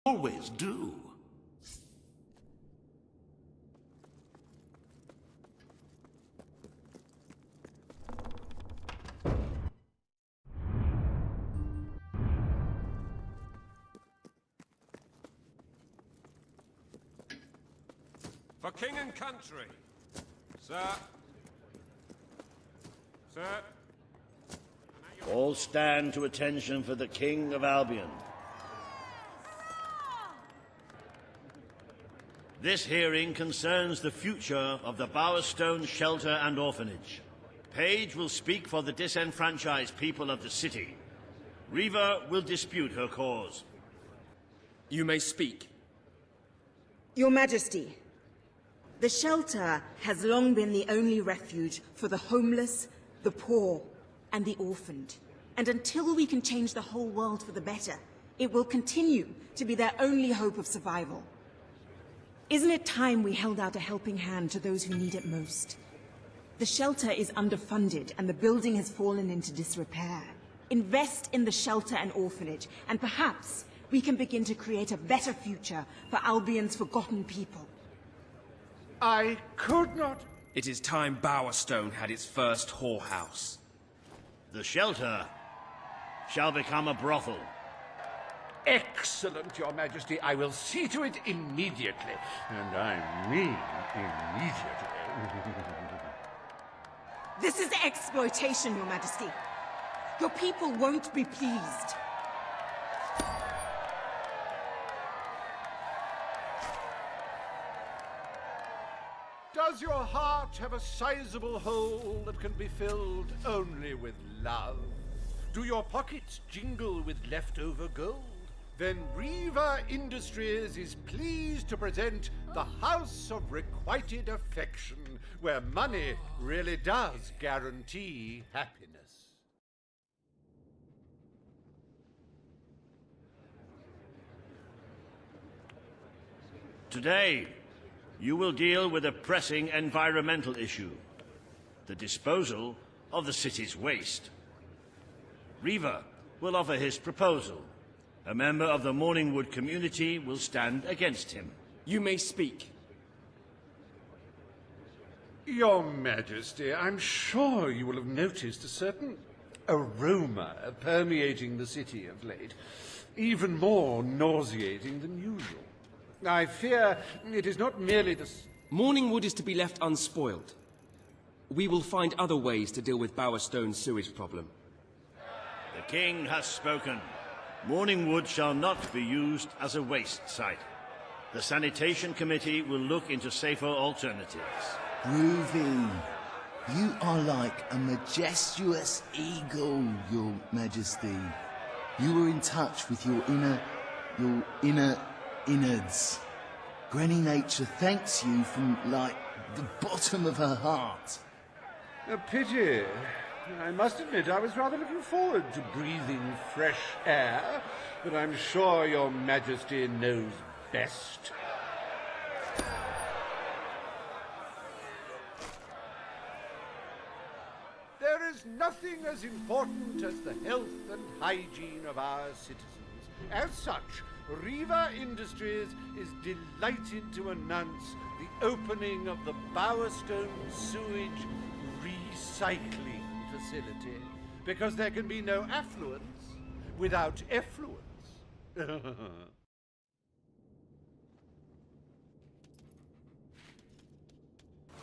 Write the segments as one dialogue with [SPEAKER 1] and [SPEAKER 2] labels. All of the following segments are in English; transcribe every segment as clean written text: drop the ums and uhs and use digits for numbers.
[SPEAKER 1] always do.
[SPEAKER 2] For king and country. Sir. Sir.
[SPEAKER 3] All stand to attention for the King of Albion. This hearing concerns the future of the Bowerstone Shelter and Orphanage. Page will speak for the disenfranchised people of the city. Reva will dispute her cause.
[SPEAKER 4] You may speak.
[SPEAKER 5] Your Majesty, the shelter has long been the only refuge for the homeless, the poor, and the orphaned. And until we can change the whole world for the better, it will continue to be their only hope of survival. Isn't it time we held out a helping hand to those who need it most? The shelter is underfunded and the building has fallen into disrepair. Invest in the shelter and orphanage, and perhaps we can begin to create a better future for Albion's forgotten people.
[SPEAKER 6] I could not...
[SPEAKER 4] It is time Bowerstone had its first whorehouse.
[SPEAKER 3] The shelter shall become a brothel.
[SPEAKER 6] Excellent, Your Majesty. I will see to it immediately. And I mean immediately.
[SPEAKER 5] This is exploitation, Your Majesty. Your people won't be pleased.
[SPEAKER 6] Does your heart have a sizable hole that can be filled only with love? Do your pockets jingle with leftover gold? Then Reva Industries is pleased to present the House of Requited Affection, where money really does guarantee happiness.
[SPEAKER 3] Today, you will deal with a pressing environmental issue: the disposal of the city's waste. Reva will offer his proposal. A member of the Morningwood community will stand against him.
[SPEAKER 4] You may speak.
[SPEAKER 6] Your Majesty, I'm sure you will have noticed a certain aroma permeating the city of late, even more nauseating than usual. I fear it is not merely the...
[SPEAKER 4] Morningwood is to be left unspoiled. We will find other ways to deal with Bowerstone's sewage problem.
[SPEAKER 3] The king has spoken. Morningwood shall not be used as a waste site. The sanitation committee will look into safer alternatives.
[SPEAKER 7] Groovy. You are like a majestuous eagle, Your Majesty. You were in touch with your inner innards. Granny Nature thanks you from, like, the bottom of her heart.
[SPEAKER 6] A pity. I must admit I was rather looking forward to breathing fresh air, but I'm sure Your Majesty knows best. There is nothing as important as the health and hygiene of our citizens. As such, Reva Industries is delighted to announce the opening of the Bowerstone Sewage Recycling Facility, because there can be no affluence without effluence.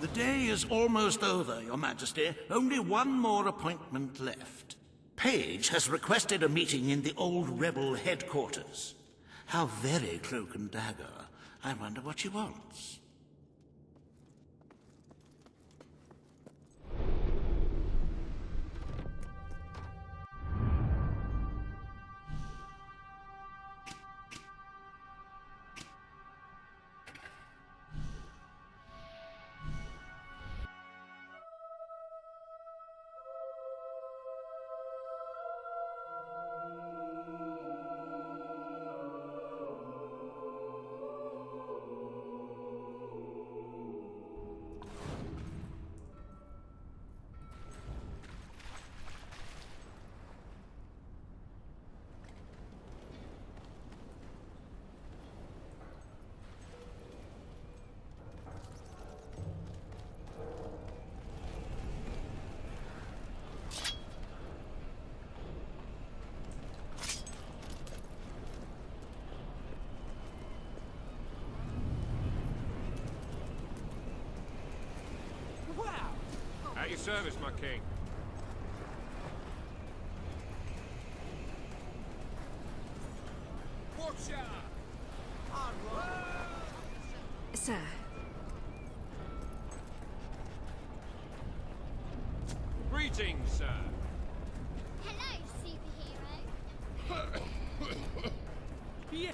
[SPEAKER 1] The day is almost over, Your Majesty. Only one more appointment left. Page has requested a meeting in the old rebel headquarters. How very cloak and dagger. I wonder what she wants.
[SPEAKER 2] service, my king. Watch out!
[SPEAKER 5] Sir.
[SPEAKER 2] Greetings, sir.
[SPEAKER 8] Hello, superhero.
[SPEAKER 2] Yeah!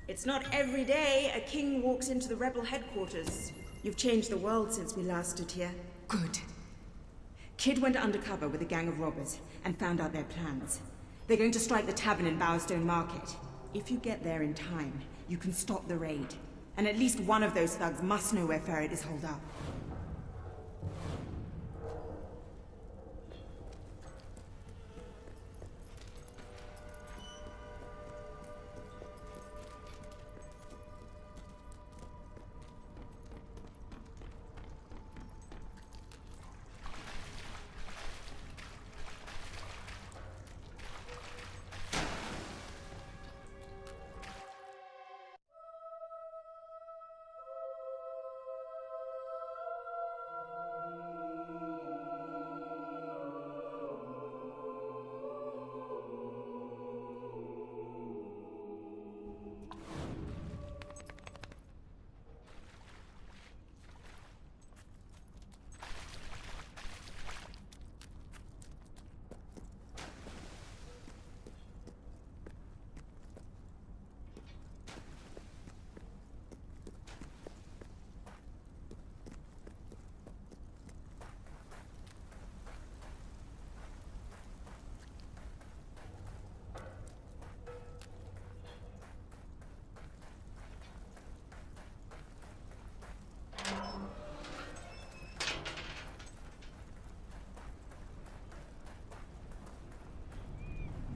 [SPEAKER 5] It's not every day a king walks into the rebel headquarters. You've changed the world since we last stood here. Good. Kid went undercover with a gang of robbers and found out their plans. They're going to strike the tavern in Bowerstone Market. If you get there in time, you can stop the raid. And at least one of those thugs must know where Ferret is holed up.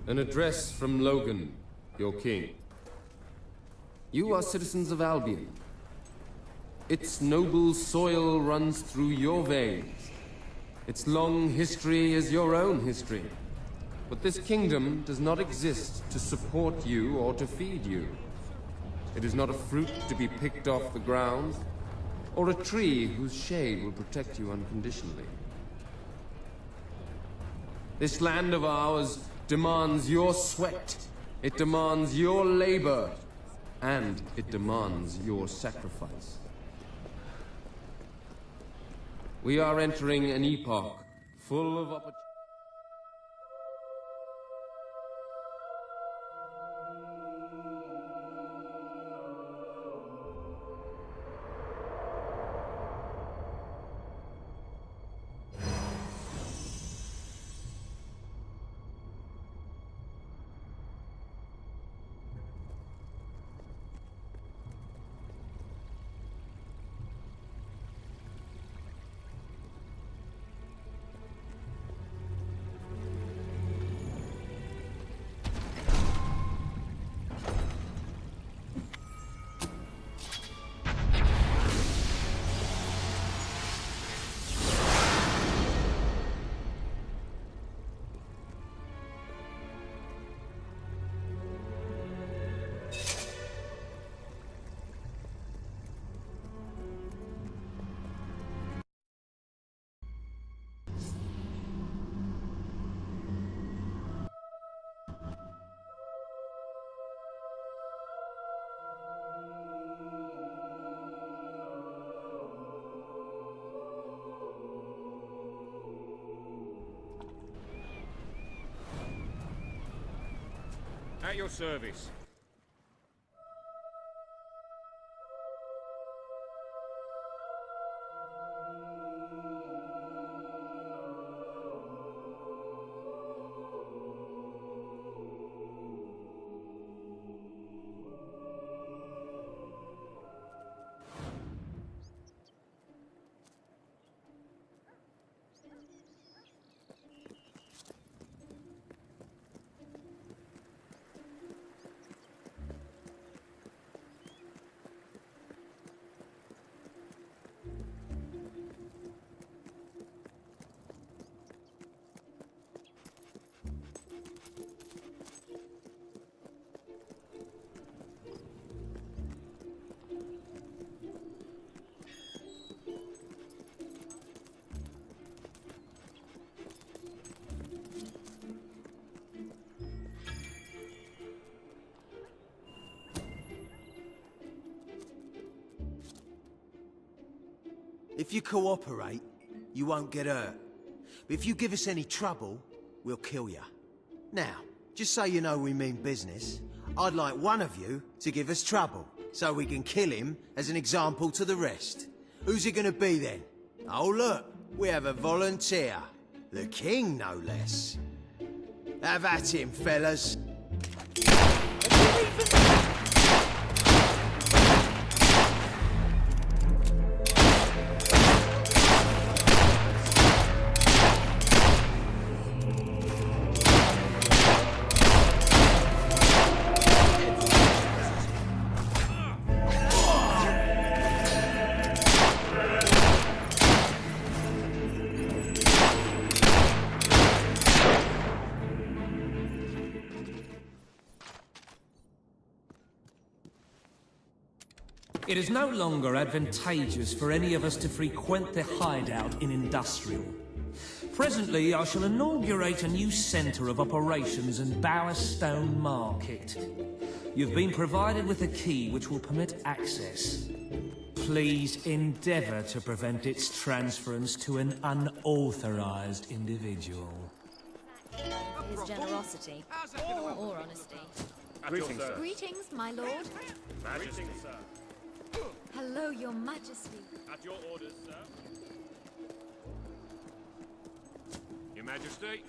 [SPEAKER 9] An address from Logan, your king. You are citizens of Albion. Its noble soil runs through your veins. Its long history is your own history. But this kingdom does not exist to support you or to feed you. It is not a fruit to be picked off the ground, or a tree whose shade will protect you unconditionally. This land of ours demands your sweat, it demands your labor, and it demands your sacrifice. We are entering an epoch full of opportunity.
[SPEAKER 2] At your service.
[SPEAKER 10] If you cooperate, you won't get hurt. But if you give us any trouble, we'll kill you. Now, just so you know we mean business, I'd like one of you to give us trouble, so we can kill him as an example to the rest. Who's it gonna be then? Oh look, we have a volunteer. The king, no less. Have at him, fellas.
[SPEAKER 11] It is no longer advantageous for any of us to frequent the hideout in Industrial. Presently, I shall inaugurate a new centre of operations in Bowerstone Market. You've been provided with a key which will permit access. Please endeavour to prevent its transference to an unauthorised individual.
[SPEAKER 12] His generosity, or honesty.
[SPEAKER 2] Greetings, sir.
[SPEAKER 8] Greetings, my lord.
[SPEAKER 2] Greetings, sir.
[SPEAKER 8] Hello, your majesty.
[SPEAKER 2] At your orders, sir. Your Majesty.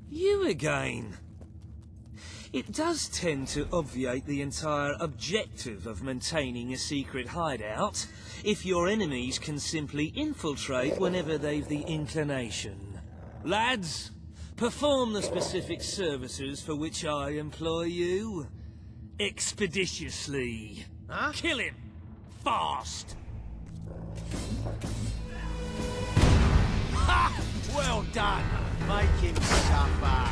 [SPEAKER 11] You again. It does tend to obviate the entire objective of maintaining a secret hideout if your enemies can simply infiltrate whenever they've the inclination. Lads, perform the specific services for which I employ you. Expeditiously.
[SPEAKER 10] Huh?
[SPEAKER 11] Kill him! Fast!
[SPEAKER 10] Ha! Well done! Make him suffer!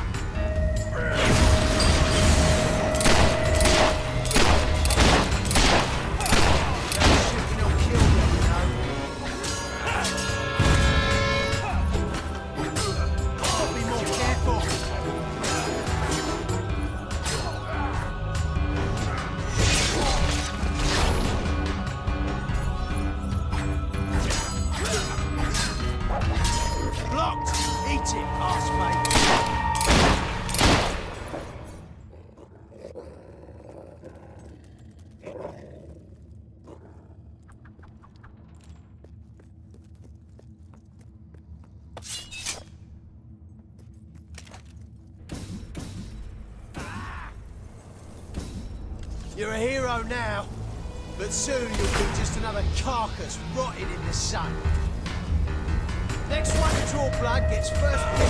[SPEAKER 10] You're a hero now, but soon you'll be just another carcass rotting in the sun. Next one to draw blood gets first pick.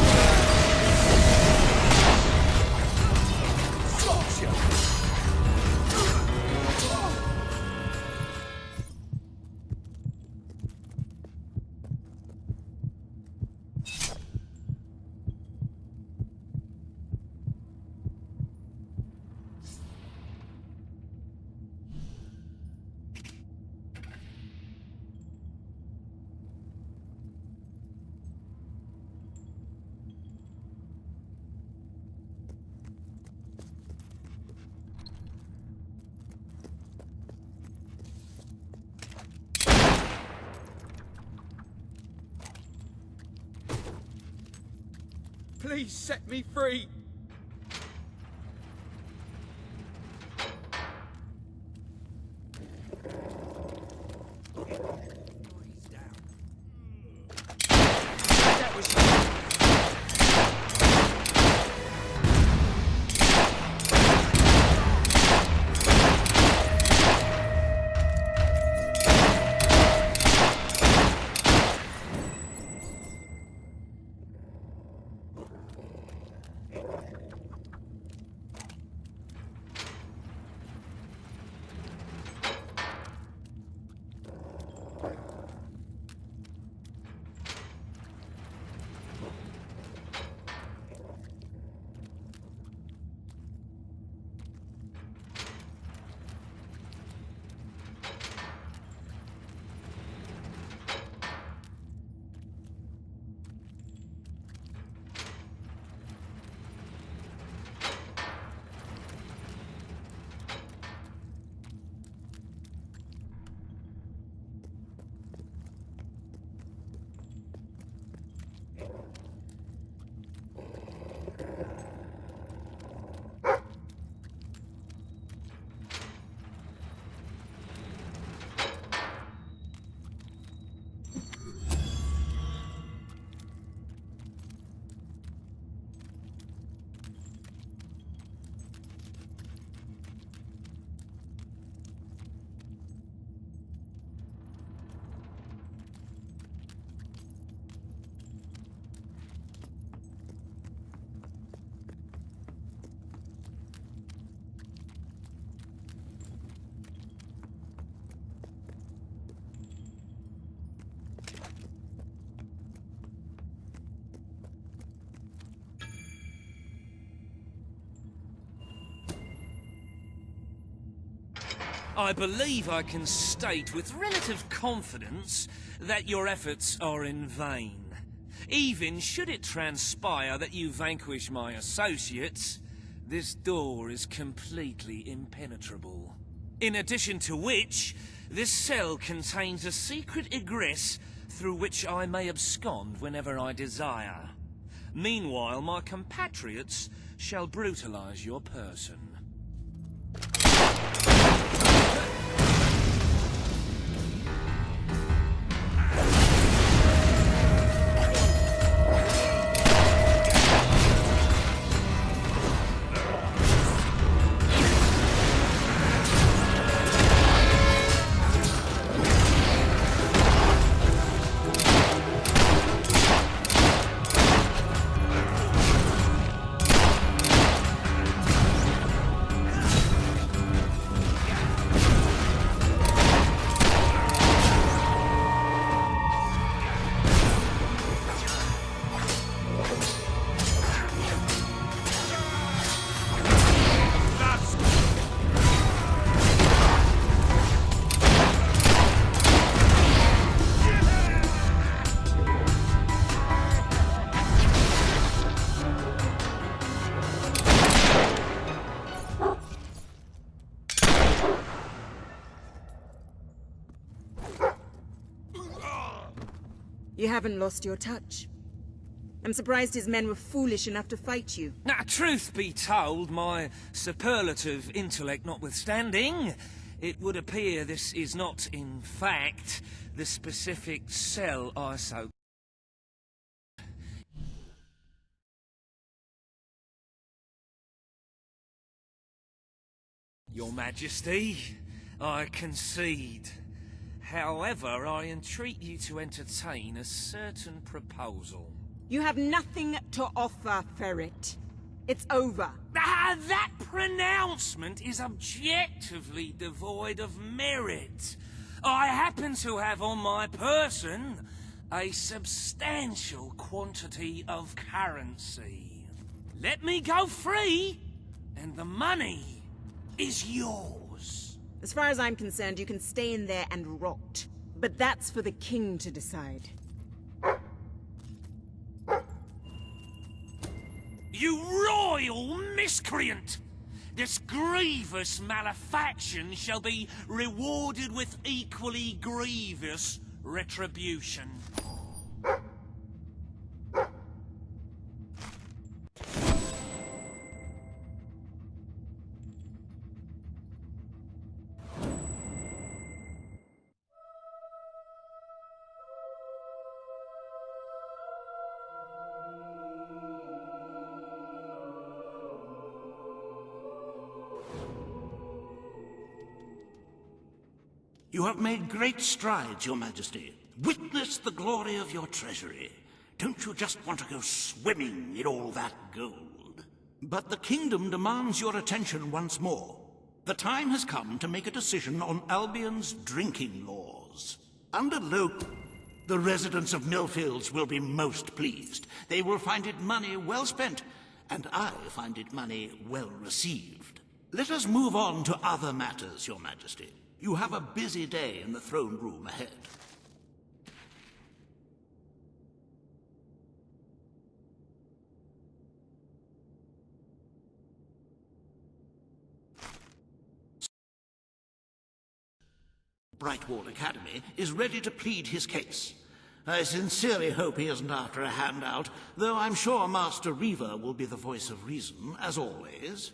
[SPEAKER 10] Gotcha!
[SPEAKER 13] Please set me free! That was you.
[SPEAKER 11] I believe I can state with relative confidence that your efforts are in vain. Even should it transpire that you vanquish my associates, this door is completely impenetrable. In addition to which, this cell contains a secret egress through which I may abscond whenever I desire. Meanwhile, my compatriots shall brutalize your person.
[SPEAKER 5] You haven't lost your touch. I'm surprised his men were foolish enough to fight you.
[SPEAKER 11] Now, truth be told, my superlative intellect notwithstanding, it would appear this is not, in fact, the specific cell I so... Your Majesty, I concede. However, I entreat you to entertain a certain proposal.
[SPEAKER 5] You have nothing to offer, Ferret. It's over.
[SPEAKER 11] Ah, that pronouncement is objectively devoid of merit. I happen to have on my person a substantial quantity of currency. Let me go free, and the money is yours.
[SPEAKER 5] As far as I'm concerned, you can stay in there and rot. But that's for the king to decide.
[SPEAKER 11] You royal miscreant! This grievous malefaction shall be rewarded with equally grievous retribution.
[SPEAKER 1] You have made great strides, Your Majesty. Witness the glory of your treasury. Don't you just want to go swimming in all that gold? But the kingdom demands your attention once more. The time has come to make a decision on Albion's drinking laws. Under the residents of Millfields will be most pleased. They will find it money well spent, and I find it money well received. Let us move on to other matters, Your Majesty. You have a busy day in the throne room ahead. Brightwall Academy is ready to plead his case. I sincerely hope he isn't after a handout, though I'm sure Master Reaver will be the voice of reason, as always.